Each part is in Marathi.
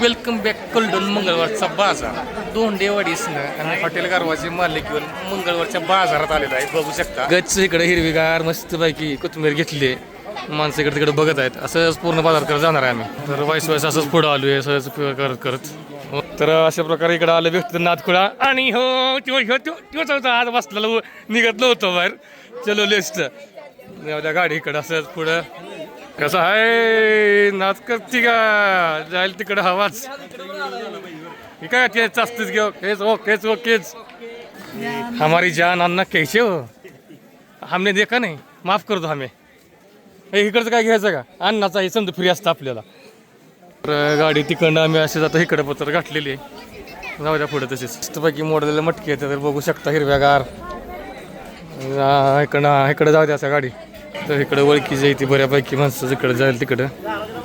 वेलकम बॅक कलडून मंगळवारचा बाजार दोंडेवाडीसनं आणि हॉटेल गारवाचे मालक घेऊन मंगळवारच्या बाजारात आलेला आहे. बघू शकता गच्च इकडे हिरवीगार मस्तपैकी कोथिंबीर घेतली. माणसं इकडे तिकडे बघत आहेत. असंच पूर्ण बाजार करत जाणार आहे आम्ही. तर वाईस असंच पुढं आलो आहे सहज करत करत. तर अशा प्रकारे इकडे आलं व्यक्त नाथखुळा आणि हो तोच होता आज बसलेला निघत नव्हतं बाहेर. चलो लिस्ट त्या गाडी इकडं असंच पुढं कसं आहे नाच करते का जाईल तिकडं हवाच काय तेच असतेच घेऊ हेच ओकेच ओकेच. हमारी जान अन्ना कैसे हो हमने देखा नाही माफ करतो हमें. हे इकडचं काय घ्यायचं का अन्नाचा हे समजा फ्री असतं आपल्याला. तर गाडी तिकडनं आम्ही असे जातो इकडं पत्र गाठलेली आहे. जाऊ द्या पुढे तसेच मस्तपैकी मोडलेलं मटकी येतं तर बघू शकता हिरव्यागार. इकडं जाऊ द्या असं गाडी. तर इकडं ओळखी जायची बऱ्यापैकी माणसं इकडं जाईल तिकडं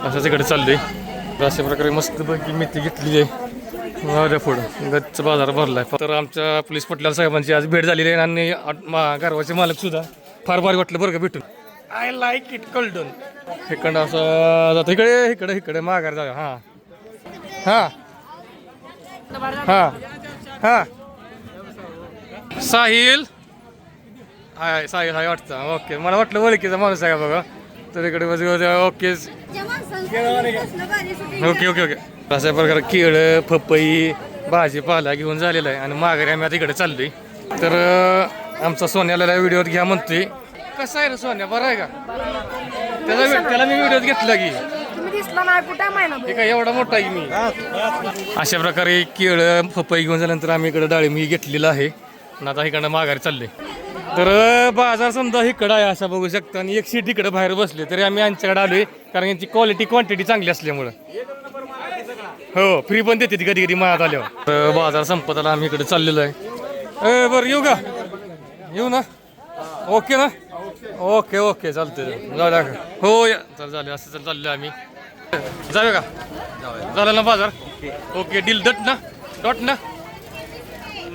असंच इकडे चाललंय. तर अशा प्रकारे मस्तपैकी मेथी घेतलेली आहे. जाऊ द्या पुढं गच्च बाजार भरलाय. तर आमच्या पोलीस पटलाल साहेबांची आज भेट झालेली आहे आणि गारवाचे मालक सुद्धा फार भारी वाटलं बरं का भेटून. आय लाईक इट कलडून. इकडं असं जातं इकडे इकडे इकडे माघार जाऊया. हां हां हां हां साहिल हाय साहिल हाय वाटतं. ओके मला वाटलं ओळखीचा माणूस आहे का बघा. तर इकडे ओके ओके ओके ओके. अशा प्रकारे केळं पपई भाजीपाला घेऊन झालेला आहे आणि माघारी आम्ही आता इकडे चाललोय. तर आमचा सोन्याला व्हिडिओत घ्या म्हणतोय. कसं आहे रे सोन्या बरं आहे का त्याला मी व्हिडिओत घेतला की काय एवढा मोठा आहे मी. अशा प्रकारे केळं पपई घेऊन झाल्यानंतर आम्ही इकडे डाळिंब घेतलेलं आहे. आता इकडं माघारी चालले. तर बाजार समजा इकडं आहे असा बघू शकता आणि एक सीट इकडे बाहेर बसले तरी आम्ही यांच्याकडे आलोय कारण यांची क्वालिटी क्वांटिटी चांगली असल्यामुळं. हो फ्री पण देते ती कधी कधी मळ्यात आल्यावर. तर बाजार संपत आला आम्ही इकडे चाललेलो आहे. बरं येऊ का येऊ ना ओके ना ओके ओके चालतंय जाऊया का हो या चल झालं असं चल चाललं आम्ही जाऊया का झालं ना बाजार ओके डील डट ना डॉट ना.